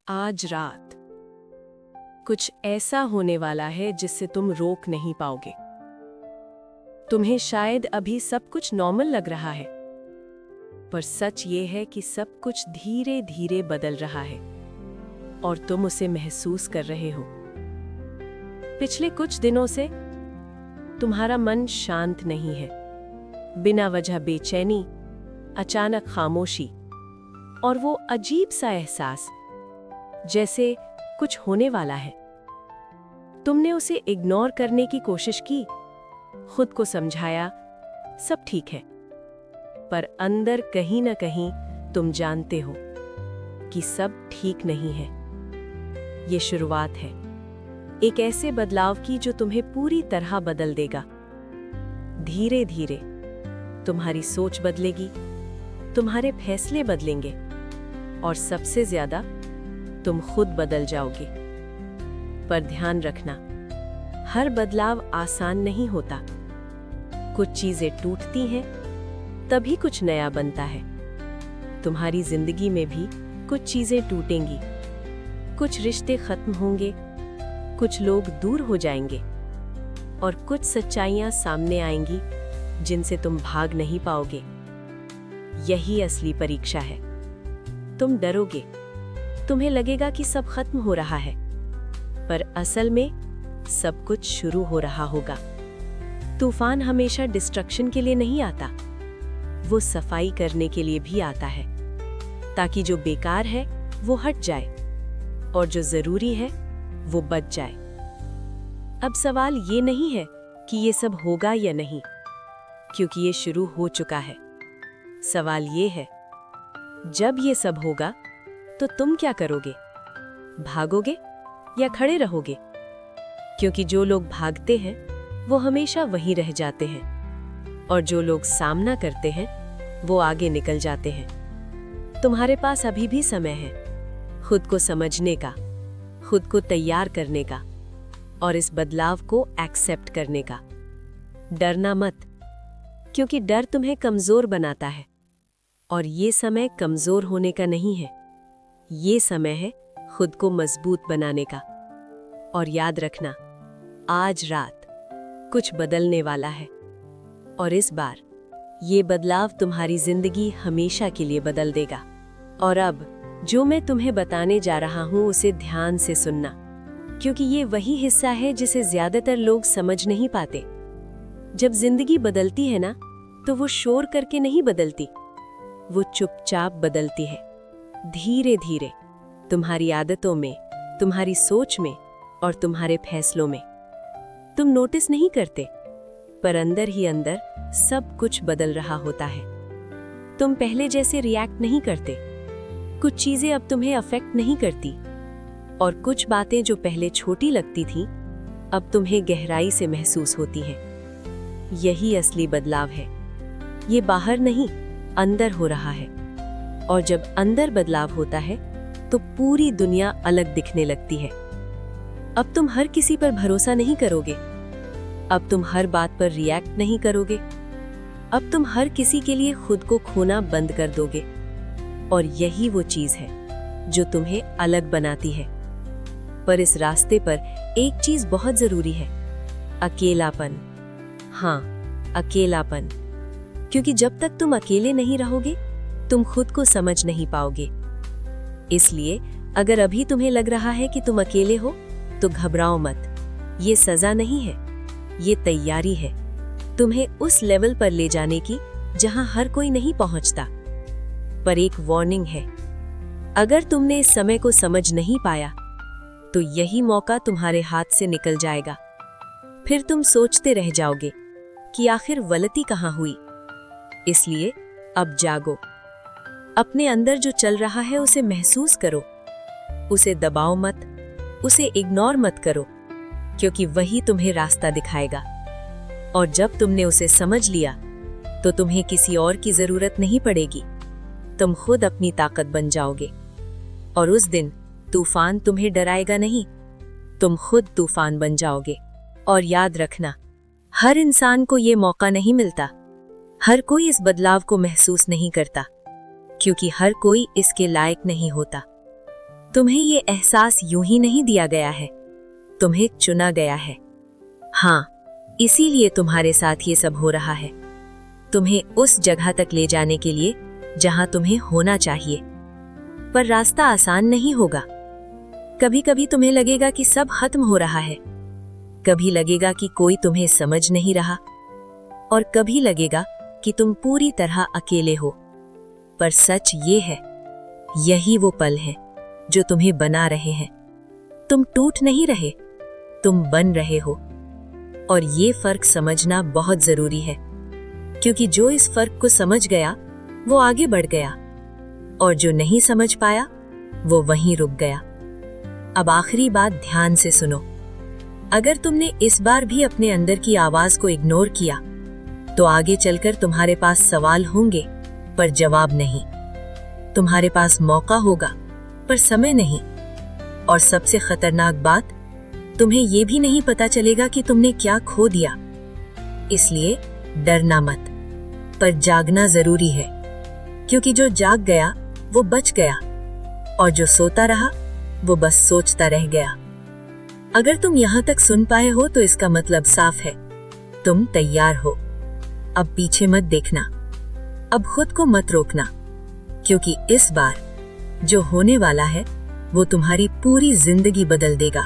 आज रात कुछ ऐसा होने वाला है जिससे तुम रोक नहीं पाओगे। तुम्हें शायद अभी सब कुछ नॉर्मल लग रहा है, पर सच ये है कि सब कुछ धीरे धीरे बदल रहा है और तुम उसे महसूस कर रहे हो। पिछले कुछ दिनों से तुम्हारा मन शांत नहीं है। बिना वजह बेचैनी, अचानक खामोशी और वो अजीब सा एहसास जैसे कुछ होने वाला है। तुमने उसे इग्नोर करने की कोशिश की, खुद को समझाया सब ठीक है, पर अंदर कहीं ना कहीं तुम जानते हो कि सब ठीक नहीं है। ये शुरुआत है एक ऐसे बदलाव की जो तुम्हें पूरी तरह बदल देगा। धीरे धीरे तुम्हारी सोच बदलेगी, तुम्हारे फैसले बदलेंगे और सबसे ज्यादा तुम खुद बदल जाओगे। पर ध्यान रखना, हर बदलाव आसान नहीं होता। कुछ चीजें टूटती हैं, तभी कुछ नया बनता है। तुम्हारी जिंदगी में भी कुछ चीजें टूटेंगी, कुछ रिश्ते खत्म होंगे, कुछ लोग दूर हो जाएंगे और कुछ सच्चाइयां सामने आएंगी जिनसे तुम भाग नहीं पाओगे। यही असली परीक्षा है। तुम डरोगे, तुम्हें लगेगा कि सब खत्म हो रहा है, पर असल में सब कुछ शुरू हो रहा होगा। तूफान हमेशा डिस्ट्रक्शन के लिए नहीं आता, वो सफाई करने के लिए भी आता है, ताकि जो बेकार है वो हट जाए और जो जरूरी है वो बच जाए। अब सवाल ये नहीं है कि ये सब होगा या नहीं, क्योंकि ये शुरू हो चुका है। सवाल ये है, जब ये सब होगा तो तुम क्या करोगे? भागोगे या खड़े रहोगे? क्योंकि जो लोग भागते हैं वो हमेशा वहीं रह जाते हैं और जो लोग सामना करते हैं वो आगे निकल जाते हैं। तुम्हारे पास अभी भी समय है खुद को समझने का, खुद को तैयार करने का और इस बदलाव को एक्सेप्ट करने का। डरना मत, क्योंकि डर तुम्हें कमजोर बनाता है और ये समय कमजोर होने का नहीं है। ये समय है खुद को मजबूत बनाने का। और याद रखना, आज रात कुछ बदलने वाला है और इस बार ये बदलाव तुम्हारी जिंदगी हमेशा के लिए बदल देगा। और अब जो मैं तुम्हें बताने जा रहा हूं उसे ध्यान से सुनना, क्योंकि ये वही हिस्सा है जिसे ज्यादातर लोग समझ नहीं पाते। जब जिंदगी बदलती है ना, तो वो शोर करके नहीं बदलती, वो चुपचाप बदलती है। धीरे धीरे तुम्हारी आदतों में, तुम्हारी सोच में और तुम्हारे फैसलों में। तुम नोटिस नहीं करते, पर अंदर ही अंदर सब कुछ बदल रहा होता है। तुम पहले जैसे रिएक्ट नहीं करते, कुछ चीजें अब तुम्हें अफेक्ट नहीं करती और कुछ बातें जो पहले छोटी लगती थीं अब तुम्हें गहराई से महसूस होती हैं। यही असली बदलाव है। ये बाहर नहीं, अंदर हो रहा है। और जब अंदर बदलाव होता है तो पूरी दुनिया अलग दिखने लगती है। अब तुम हर किसी पर भरोसा नहीं करोगे, अब तुम हर बात पर रिएक्ट नहीं करोगे, अब तुम हर किसी के लिए खुद को खोना बंद कर दोगे। और यही वो चीज है जो तुम्हें अलग बनाती है। पर इस रास्ते पर एक चीज बहुत जरूरी है, अकेलापन। हाँ, अकेलापन, क्योंकि जब तक तुम अकेले नहीं रहोगे तुम खुद को समझ नहीं पाओगे। इसलिए अगर अभी तुम्हें लग रहा है कि तुम अकेले हो तो घबराओ मत। ये सजा नहीं है, ये तैयारी है तुम्हें उस लेवल पर ले जाने की जहां हर कोई नहीं पहुंचता। पर एक वार्निंग है, अगर तुमने इस समय को समझ नहीं पाया तो यही मौका तुम्हारे हाथ से निकल जाएगा। फिर तुम सोचते रह जाओगे कि आखिर गलती कहां हुई। इसलिए अब जागो, अपने अंदर जो चल रहा है उसे महसूस करो, उसे दबाओ मत, उसे इग्नोर मत करो, क्योंकि वही तुम्हें रास्ता दिखाएगा। और जब तुमने उसे समझ लिया तो तुम्हें किसी और की जरूरत नहीं पड़ेगी, तुम खुद अपनी ताकत बन जाओगे। और उस दिन तूफान तुम्हें डराएगा नहीं, तुम खुद तूफान बन जाओगे। और याद रखना, हर इंसान को ये मौका नहीं मिलता, हर कोई इस बदलाव को महसूस नहीं करता, क्योंकि हर कोई इसके लायक नहीं होता। तुम्हें ये एहसास यूं ही नहीं दिया गया है, तुम्हें चुना गया है। हाँ, इसीलिए तुम्हारे साथ ये सब हो रहा है, तुम्हें उस जगह तक ले जाने के लिए जहां तुम्हें होना चाहिए। पर रास्ता आसान नहीं होगा। कभी कभी तुम्हें लगेगा कि सब खत्म हो रहा है, कभी लगेगा कि कोई तुम्हें समझ नहीं रहा, और कभी लगेगा कि तुम पूरी तरह अकेले हो। पर सच ये है, यही वो पल है जो तुम्हें बना रहे हैं। तुम टूट नहीं रहे, तुम बन रहे हो। और ये फर्क समझना बहुत जरूरी है, क्योंकि जो इस फर्क को समझ गया वो आगे बढ़ गया, और जो नहीं समझ पाया वो वहीं रुक गया। अब आखिरी बात ध्यान से सुनो। अगर तुमने इस बार भी अपने अंदर की आवाज को इग्नोर किया, तो आगे चलकर तुम्हारे पास सवाल होंगे पर जवाब नहीं। तुम्हारे पास मौका होगा पर समय नहीं। और सबसे खतरनाक बात, तुम्हें यह भी नहीं पता चलेगा कि तुमने क्या खो दिया। इसलिए डरना मत, पर जागना जरूरी है, क्योंकि जो जाग गया वो बच गया, और जो सोता रहा वो बस सोचता रह गया। अगर तुम यहां तक सुन पाए हो तो इसका मतलब साफ है, तुम तैयार हो। अब पीछे मत देखना, अब खुद को मत रोकना, क्योंकि इस बार जो होने वाला है वो तुम्हारी पूरी जिंदगी बदल देगा।